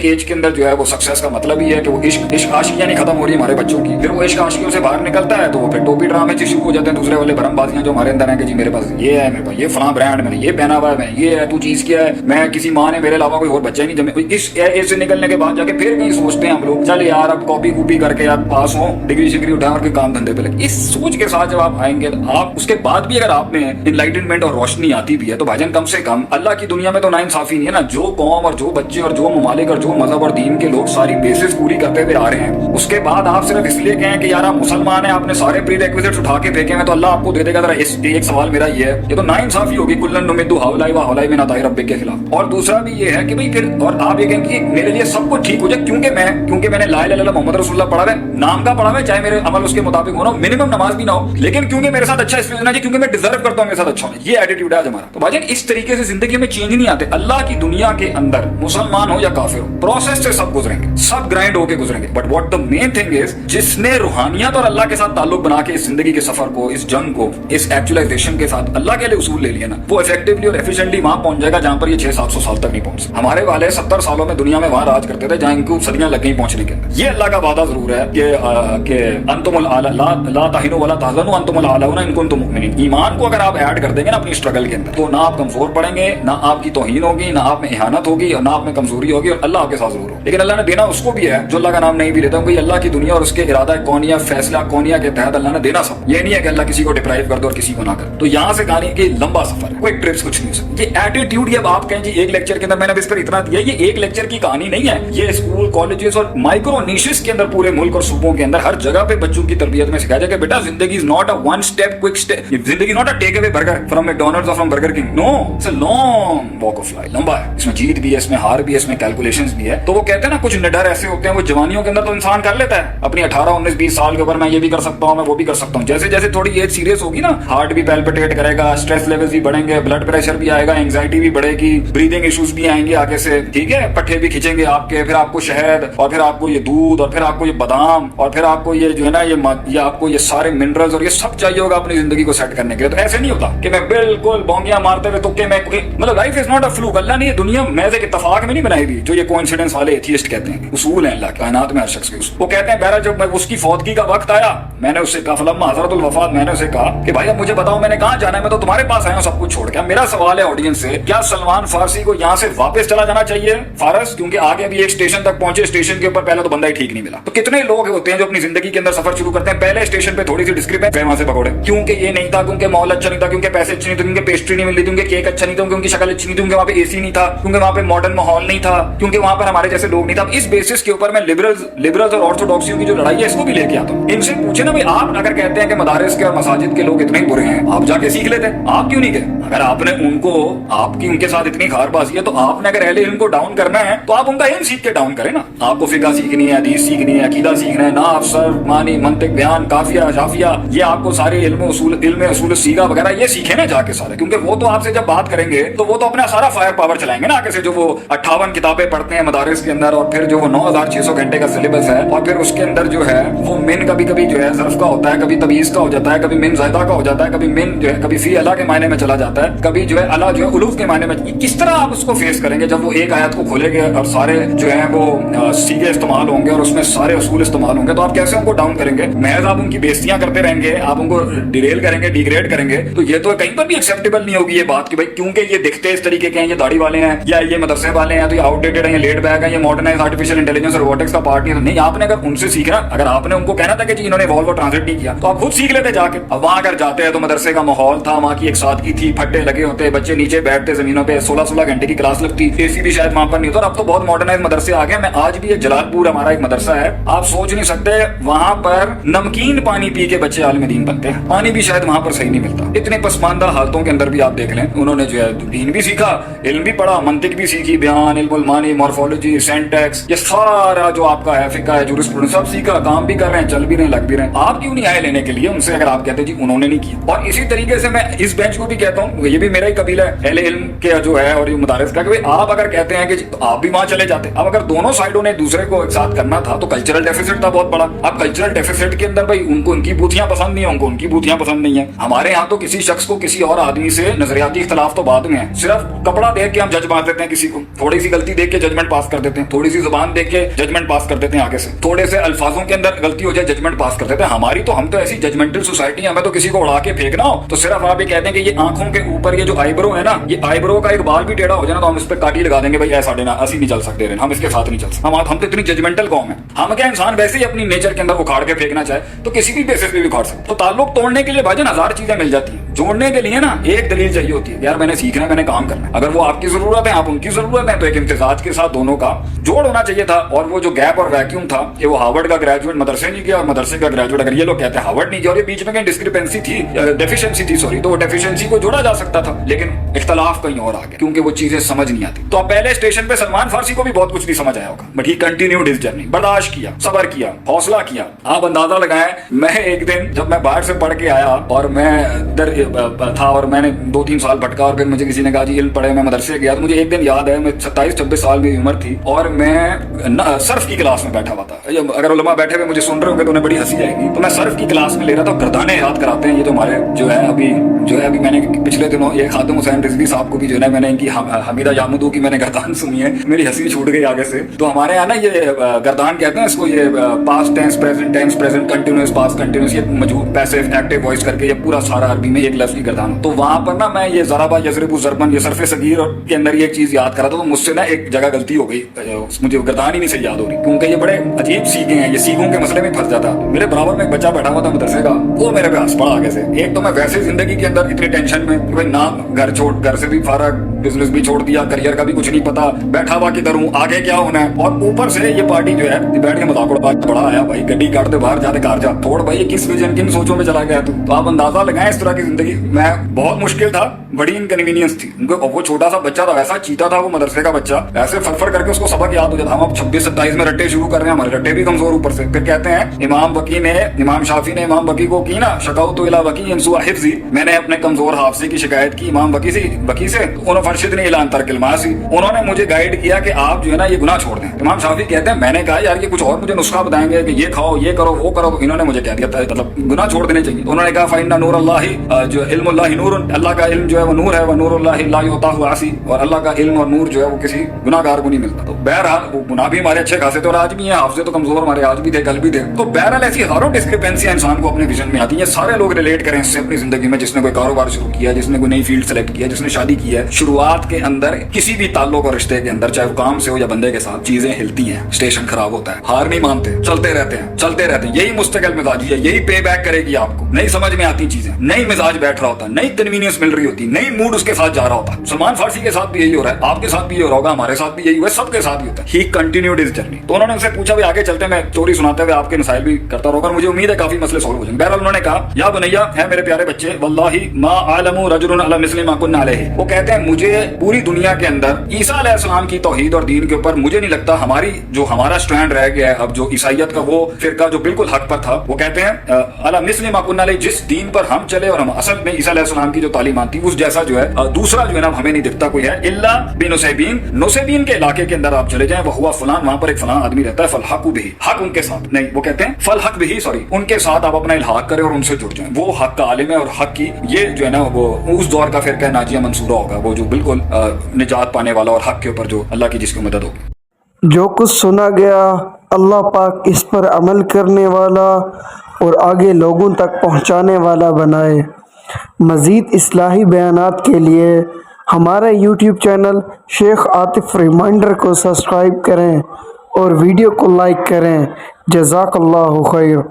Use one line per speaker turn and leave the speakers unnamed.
एक एज के अंदर जो है वो सक्सेस का मतलब ही है कि वो इश्क आशिकियां नहीं खत्म हो रही हमारे बच्चों की, फिर वो इश्क आशिकियों से बाहर निकलता है तो वो फिर टोपी ड्रामे शुरू हो जाते हैं, दूसरे वाले भरमबाजियां जो हमारे अंदर है कि जी मेरे पास ये है, मेरे पास ये फलां ब्रांड, मैंने ये पहना हुआ है, ये है, तू चीज क्या है, मैं किसी माँ ने मेरे अलावा कोई और बच्चा ही नहीं जमे। इस एज से निकलने के बाद जाके फिर कहीं सोचते हैं हम लोग चल यार अब कॉपी कूपी करके यार पास हो, डिग्री शिग्री उठाएं और काम धंधे पे लगे। इस सोच के साथ जब आप आएंगे आप उसके बाद भी अगर आप में इनलाइटनमेंट और रोशनी आती भी है तो भाईजान कम से कम अल्लाह की दुनिया में तो नाइंसाफी नहीं है ना। जो कौम और जो बच्चे और जो ममालिक और जो मजहब और दीन के लोग सारी बेसिस पूरी करते हुए आ रहे हैं, उसके बाद आप सिर्फ इसलिए कहें कि यार आप मुसलमान हैं, आपने सारे प्री रिक्विजिट्स उठा के फेंके हैं तो अल्लाह आपको दे देगा। जरा एक सवाल मेरा ये है, ये तो नाइंसाफी होगी, कुल्लन नुमिद्दु हाउलाई व हाउलाई मिन अताई रब्बिक के खिलाफ। और दूसरा भी ये है कि भाई फिर और आप ये कहें कि मेरे लिए सब कुछ ठीक हो जाए क्योंकि मैंने ला इलाहा इल्लल्लाह मोहम्मद रसूलुल्लाह पढ़ा है, नाम का पढ़ा है, चाहे मेरे अमल उसके मुताबिक हो ना, मिनिमम नमाज भी ना हो, लेकिन क्योंकि मेरे साथ अच्छा इसलिए होना चाहिए क्योंकि मैं डिजर्व करता हूं मेरे साथ अच्छा होना, ये एटीट्यूड है आज हमारा। तो भाईजान इस तरीके से जिंदगी में चेंज नहीं आते। अल्लाह की दुनिया के अंदर मुसलमान हो या काफिर हो, प्रोसेस से सब गुजरेंगे, सब ग्राइंड होके गुजरेंगे, but what the main thing is जिसने रूहानियत और अल्लाह के साथ ताल्लुक बना के इस जिंदगी के सफर को, इस जंग को, इस एक्चुअलाइजेशन के साथ अल्लाह के लिए उसूल ले लिया ना, वो इफेक्टिवली और एफिशिएंटली वहां पहुंच जाएगा जहां पर ये 600-700 साल तक नहीं पहुंच सकते। हमारे वाले 70 सालों में दुनिया में वहां राज करते थे जहां इनको सदियां लग गई पहुंचने के अंदर। ये अल्लाह का वादा जरूर है कि अंतुमुल आला ला ताहिनु वला तहज़नु अंतुमुल आलाउना इन कुंतुम मुमिनीन। ईमान को अगर आप ऐड कर देंगे ना अपनी स्ट्रगल के अंदर तो ना आप कमजोर पड़ेंगे, ना आपकी तौहीन होगी, ना आप में इहानत होगी और ना आप में कमजोरी होगी और अल्लाह आपके साथ जरूर हो। लेकिन अल्लाह ने देना उसको भी है जो अल्लाह का नाम नहीं भी लेता, क्योंकि अल्लाह की दुनिया और उसके इरादा कौनिया फैसला कौनिया के तहत अल्लाह ने देना सब। ये नहीं है कि अल्लाह किसी को डिप्राइव कर दो और किसी को ना कर। तो यहाँ से कहानी कि लंबा सफर है, कोई ट्रिप्स कुछ नहीं हो सकती। ये एटीट्यूड ये आप कहें जी एक लेक्चर के अंदर मैंने इस पर इतना दिया, ये एक लेक्चर की कहानी नहीं है। ये स्कूल कॉलेजेस और माइक्रो निशेस के अंदर पूरे मुल्क और सूबों के अंदर हर जगह पे बच्चों की तरबियत में सिखाया जाए कि बेटा जिंदगी is not a one step quick step, जिंदगी not a take away burger from McDonald's और from Burger King, no it's a long walk of life. लंबा है, इसमें जीत भी है, इसमें हार भी है, इसमें कैलकुलेशंस भी है। तो वो कहते हैं ना कुछ निडर ऐसे होते हैं वो जवानियों के अंदर तो इंसान कर लेता है अपनी 18, 19, 20 साल के ऊपर, मैं ये भी कर सकता हूँ, मैं वो भी कर सकता हूँ। जैसे जैसे थोड़ी एज सीरियस होगी ना, हार्ट भी पैल्पिटेट करेगा, स्ट्रेस लेवल्स भी बढ़ेंगे, ब्लड प्रेशर भी आएगा, एंग्जाइटी भी बढ़ेगी, ब्रीदिंग इश्यूज भी आएंगे आगे से, ठीक है, पट्टे भी खींचेंगे आपके, फिर आपको शहद और फिर आपको ये दूध और फिर आपको ये बादाम और फिर आपको ये जो है ना ये आपको ये सारे मिनरल्स और ये सब चाहिए होगा अपनी जिंदगी को सेट करने के लिए। तो ऐसे नहीं होता कि मैं बिल्कुल बोंगियां मारते हुए तुक्के में, मतलब life is not a fluke. अल्लाह ने ये दुनिया महज एक इत्तेफाक में नहीं बनाई थी जो ये कोइंसिडेंस वाले एथियस्ट कहते हैं। उसूल है अल्लाह कायनात में हर शख्स के उसूल। वो कहते हैं बहरा जब मैं उसकी फौतगी का वक्त आया मैंने उससे कहा फलम्मा हज़रतुल वफ़ात, मैंने उसे कहा कि भाई अब मुझे बताओ मैंने कहाँ जाना है, मैं तो तुम्हारे पास आया हूँ सब कुछ छोड़ के। मेरा सवाल है ऑडियंस से, क्या सलमान फारसी को यहाँ से वापस चला जाना चाहिए फारस, क्योंकि आगे भी एक स्टेशन तक पहुंचे, स्टेशन के ऊपर पहले तो बंदा ही ठीक नहीं मिला। तो कितने लोग होते हैं जो अपनी जिंदगी के अंदर सफर शुरू करते हैं, पहले स्टेशन पे थोड़ी सी डिस्क्रिपेंसी, वहां से पकौड़े, क्योंकि ये नहीं था, क्योंकि माहौल अच्छा नहीं था, क्योंकि पैसे अच्छे नहीं थे, क्योंकि पेस्ट्री नहीं मिल रही, क्योंकि केक अच्छा नहीं था, क्योंकि शक्ल अच्छी नहीं थी, क्योंकि वहाँ पे एसी नहीं था, क्योंकि वहाँ पे मॉडर्न माहौल नहीं था, क्योंकि वहाँ पर हमारे जैसे लोग नहीं था। इस बेसिस के ऊपर मैं लिबरल्स और ऑर्थोडॉक्सियों की जो लड़ाई है इसको भी लेके आता हूँ। इनसे पूछे ना भाई, आप अगर कहते हैं कि मदारिस के और मसाजिद के लोग इतने ही बुरे हैं, आप जाके सीख लेते, आप क्यों नहीं गए? अगर आपने उनको आपकी उनके साथ इतनी खारबाजी है तो आपने अगर अहले इल्म को डाउन करना है तो आप उनका इल्म सीख के डाउन करें ना। आपको फिका सीखनी है, हदीस सीखनी है, अकीदा सीखना है, नाफ, सर्फ, मानी, मंतिक, बयान, काफिया, शाफिया, ये आपको सारे इल्म उसूल सीगा वगैरह ये सीखे ना जाके सारे, क्योंकि वो तो आपसे जब बात करेंगे तो वो तो अपना सारा फायर पावर चलाएंगे ना आगे से, जो वो 58 किताबें पढ़ते हैं मदारिस के अंदर और फिर जो वो 9600 घंटे का सिलेबस है और फिर उसके अंदर जो है वो मिन कभी कभी जो है ज़र्फ का होता है, कभी तमीज़ का हो जाता है, कभी मिन ज़ायदा का हो जाता है, कभी मिन जो है कभी फी अला के मायने में चला जाता है, कभी जो है अला जो है उलूफ के मायने में। किस तरह आप उसको फेस करेंगे जब वो एक आयत को खोलेंगे और सारे जो है वो सीगे इस्तेमाल होंगे और उसमें सारे उसूल इस्तेमाल होंगे, तो आप कैसे उनको डाउन करेंगे? महज आप उनकी बेइज्जतियां करते रहेंगे, आप उनको डिरेल करेंगे, डिग्रेड करेंगे, तो ये तो कहीं पर भी एक्सेप्टेबल नहीं होगी ये बात कि भाई क्योंकि ये दिखते इस तरीके के हैं, ये दाढ़ी वाले हैं या ये मदरसे वाले हैं तो ये आउटडेटेड है, ये लेट बैक है, ये मॉडर्नाइज आर्टिफिशियल इंटेलिजेंस और रोबोटिक्स का पार्ट नहीं है। नहीं, आपने अगर उनसे सीखना, अगर आपने उनको कहना था कि जी इन्होंने इवॉल्व और ट्रांसलेट नहीं किया तो आप खुद सीख लेते जाके। अब वहां अगर जाते हैं तो मदरसे का माहौल था, वहां की एक सादगी थी, फट्टे लगे होते, बच्चे नीचे बैठते जमीनों पे, 16-16 घंटे की क्लास लगती, एसी भी शायद वहां पर नहीं होता। अब तो बहुत मॉडर्नाइज मदरसे आ गए। मैं आज भी जलालपुर हमारा एक मदरसा है, आप सोच नहीं सकते वहां पर नमकीन पानी पी के बच्चे आलिम दीन बनते हैं। पानी भी शायद वहां पर सही नहीं मिलता। इतने पसमानदा हालतों के अंदर भी आप देख लें, उन्होंने जो है दीन भी सीखा, इल्म भी पढ़ा, मंतिक भी सीखी, बयान, इल्मुल मानी, मॉर्फोलॉजी, सिंटैक्स, ये सारा जो आपका है फिका है, जुरिस्प्रूडेंस सब सीखा, काम भी कर रहे हैं, चल भी रहे, लग भी रहे हैं। आप क्यों नहीं आए लेने के लिए उनसे अगर आप कहते हैं जी उन्होंने नहीं किया? और इसी तरीके से मैं इस बेंच को भी कहता हूँ, ये भी मेरा ही कबीला है अहले इल्म के जो है और ये मदारिस का, कि आप अगर कहते हैं कि तो आप भी वहां चले जाते। अब अगर दोनों साइडों ने दूसरे को एक साथ करना था तो कल्चरल डेफिसिट था बहुत बड़ा। अब कल्चरल डेफिसिट के अंदर भाई उनको उनकी बूथियां पसंद नहीं है, उनको उनकी बूथियां पसंद नहीं है। हमारे यहाँ तो किसी शख्स को किसी और आदमी से नजरियाती इख्तलाफ तो बाद में है, सिर्फ कपड़ा देख के हम जज मार देते हैं किसी को, थोड़ी सी गलती देख के जजमेंट पास कर देते हैं, थोड़ी सी जुबान देख के जजमेंट पास कर देते हैं आगे से, थोड़े से अल्फाजों के अंदर गलती हो जाए जजमेंट पास कर देते हैं। हमारी तो हम तो ऐसी जजमेंटल सोसाइटी, हमें तो किसी को उड़ा के फेंकना हो तो सिर्फ आप ये कहते हैं कि ये आंखों के ऊपर ये जो आईब्रो है ना, ये आईब्रो का एक बाल भी टेढ़ा हो जाए ना तो हम इस पे काटी लगा देंगे, भाई ऐसा देना असी नहीं चल सकते रहे, हम इसके साथ नहीं चल सकते। हम तो इतनी जजमेंटल कौम है। हम क्या इंसान वैसे ही अपनी नेचर के अंदर उखाड़ के फेंकना चाहे तो किसी भी बेसिस पे भी उखाड़ सकते। तो ताल्लुक तोड़ने के लिए भाईजान हजार चीजें मिल जाती हैं, जोड़ने के लिए ना एक दलील चाहिए होती है, यार मैंने सीखना है, मैंने काम करना है। अगर वो आपकी जरूरत है, आप उनकी जरूरत है, तो एक इम्तिजाज के साथ दोनों का जोड़ होना चाहिए था। और वो जो गैप और वैक्यूम था, ये वो हार्वर्ड का ग्रेजुएट मदरसे नहीं किया और मदरसे का ग्रेजुएट, अगर ये लोग कहते हैं हार्वर्ड नहीं किया और ये बीच में कहीं डिस्क्रिपेंसी थी, डेफिशिएंसी थी सॉरी, तो वो डेफिशिएंसी को जोड़ा जा सकता था, लेकिन इख्तलाफ कहीं और आ गया क्योंकि वो चीजें समझ नहीं आती। तो अब पहले स्टेशन पे सलमान फारसी को भी बहुत कुछ नहीं समझ आया होगा, but he continued his journey, बर्दाश्त किया, सब्र किया, हौसला किया। आप अंदाजा लगाएं, मैं एक दिन जब मैं बाहर से पढ़ के आया और मैं इधर था और मैंने 2-3 साल भटका और फिर मुझे किसी ने कहा जी इल्म पढ़े, मैं मदरसे गया। तो मुझे एक दिन याद है, मैं 27-26 साल मेरी उम्र थी और मैं सर्फ की क्लास में बैठा हुआ था। अगर उलमा बैठे हुए मुझे सुन रहे होंगे तो उन्हें बड़ी हंसी आएगी। तो मैं सर्फ की क्लास में ले रहा था, गर्दाने याद कराते हैं ये तो हमारे जो है अभी मैंने पिछले दिनों ये खादिम हुसैन रिजवी साहब को भी जो है मैंने इनकी हमीदा जामुदू की मैंने गर्दान सुनी है, मेरी हंसी छूट गई आगे से। तो हमारे यहाँ ना ये गर्दान कहते हैं इसको, ये past tense, present continuous, past continuous, ये मौजूद पैसिव एक्टिव वॉइस करके ये पूरा सारा अरबी में एक लफ्ज की गर्दान। तो वहां पर ना मैं ये ज़राबा यज़रिबु ज़रबन, ये सरफ़े सगीर के अंदर ये एक चीज याद करा था, तो मुझसे ना एक जगह गलती हो गई, मुझे गर्दान ही नहीं सही याद हो रही क्योंकि ये बड़े अजीब सीखे हैं, ये सीखों के मसले में फंस जाता। मेरे बराबर में एक बच्चा बैठा हुआ था मदरसे का, वो मेरे पे हंस पड़ा आगे से। एक तो मैं वैसे जिंदगी के अंदर इतनी टेंशन में कि भाई ना घर से भी फारग, बिजनेस भी छोड़ दिया, करियर का भी कुछ नहीं पता, बैठा हुआ किधर हूँ, आगे क्या होना है। और ऊपर से ये पार्टी जो है बैठ के मजाक बड़ा आया, भाई गड्डी काट दे, बाहर जाते कार जा, छोड़ भाई किस विजन किन सोचों में चला गया तू। तो आप अंदाजा लगाएं इस तरह की जिंदगी। मैं बहुत मुश्किल था, बड़ी इनकन्वीनियंस थी उनको। वो छोटा सा बच्चा था, वैसा चीता था वो मदरसे का बच्चा, ऐसे फरफर करके उसको सबक याद हो जाता। हम अब 26-27 में रट्टे शुरू कर रहे हैं, हमारे रट्टे भी कमजोर ऊपर से। फिर कहते हैं इमाम शाफी ने इमाम बकी को की ना शकाउतु इला बकी यमसु हिफ्ज़ी, मैंने अपने कमजोर हाफजे की शिकायत की इमाम बकी से। उन्होंने फरशिद ने इलान तरकिल मासी, उन्होंने मुझे गाइड किया कि आप जो है ना ये गुनाह छोड़ दें। इमाम शाफी कहते हैं मैंने कहा यार ये कुछ और मुझे नुस्खा बताएंगे कि ये खाओ, ये करो, वो करो। इन्होंने मुझे कह दिया था मतलब गुनाह छोड़ देने चाहिए। उन्होंने कहा फाइन्ना नूरुल्लाहि, जो इल्मुल्लाहि नूरुन, अल्लाह का इल्म जो है वो नूर है, व नूरुल्लाहि ला युताहु आसी, और अल्लाह का इल्म और नूर जो है वो किसी गुनाहगार को नहीं मिलता। तो बहरहाल वो गुनाह भी हमारे अच्छे खासे थे और आज भी हैं, हाफिज़े तो कमजोर हमारे आज भी थे, कल भी थे। तो बहरहाल ऐसी हजारों डिस्क्रिपेंसी इंसान को अपने विजन में आती है। सारे लोग रिलेट करें इससे अपनी जिंदगी में, जिसने कोई कारोबार शुरू किया, जिसने कोई नई फील्ड सेलेक्ट किया, जिसने शादी की है। शुरुआत के अंदर किसी भी ताल्लुक और रिश्ते के अंदर, चाहे वो काम से हो या बंदे के साथ, चीजें हिलती हैं, स्टेशन खराब होता है, हार नहीं मानते, चलते रहते हैं। यही मुस्तकिल मिजाजी है, यही पे बैक करेगी आपको। नई समझ में आती चीजें, नई मिजाज बैठ रहा होता, नई कन्वीनियंस मिल रही होती, नई मूड उसके साथ जा रहा होता। सलमान फारसी के साथ भी यही हो रहा है, आपके साथ भी यही हो रहा होगा, हमारे साथ भी यही हुआ, सबके साथ भी होता है। ही कंटिन्यूड हिज जर्नी। तो उन्होंने उनसे पूछा भाई आगे चलते, मैं स्टोरी सुनाते हुए आपके मसाइल भी करता रहूंगा, मुझे उम्मीद है काफी मसले सॉल्व हो जाएंगे। बहरहाल उन्होंने कहा या बनैया, है मेरे प्यारे बच्चे, वल्लाही मा आलमु रजुलन अला मिस्लि मा कुन्ना अलैहि। वो कहते हैं मुझे पूरी दुनिया के अंदर ईसा अलैहिस्सलाम की तौहीद और दीन के ऊपर मुझे नहीं लगता हमारा स्टैंड रह गया है अब, जो ईसाइयत का वो फिरका जो बिल्कुल हक पर था। वो कहते हैं अला मिस्लि मा कुन्ना अलैहि, जिस दीन पर हम चले और हम असल में ईसा अलैहिस्सलाम की जो तालीमात थी उस जैसा जो है दूसरा जो है ना हमें नहीं दिखता कोई है। इल्ला नुसैबीन के इलाके के अंदर आप चले जाएं, वह हुआ फलान, वहां पर एक फलान आदमी रहता है, फल हक बिही, हक उनके साथ नहीं, वो कहते हैं फल हक बिही, सॉरी उनके साथ आप अपना इल्हाक करें और उनसे जुड़ जाएं। वो हक का आलिम है और हक की ये जो है ना वो उस दौर का फिरका नाजिया मंसूरा होगा, वो जो बिल्कुल निजात पाने वाला और हक के ऊपर जो अल्लाह की जिसकी मदद होगी।
जो कुछ सुना गया अल्लाह पाक इस पर अमल करने वाला और आगे लोगों तक पहुंचाने वाला बनाए। मज़ीद इस्लाही बयानात के लिए हमारे YouTube channel Sheikh Atif reminder को सब्सक्राइब करें और वीडियो को लाइक करें। जज़ाकल्लाहु खैर।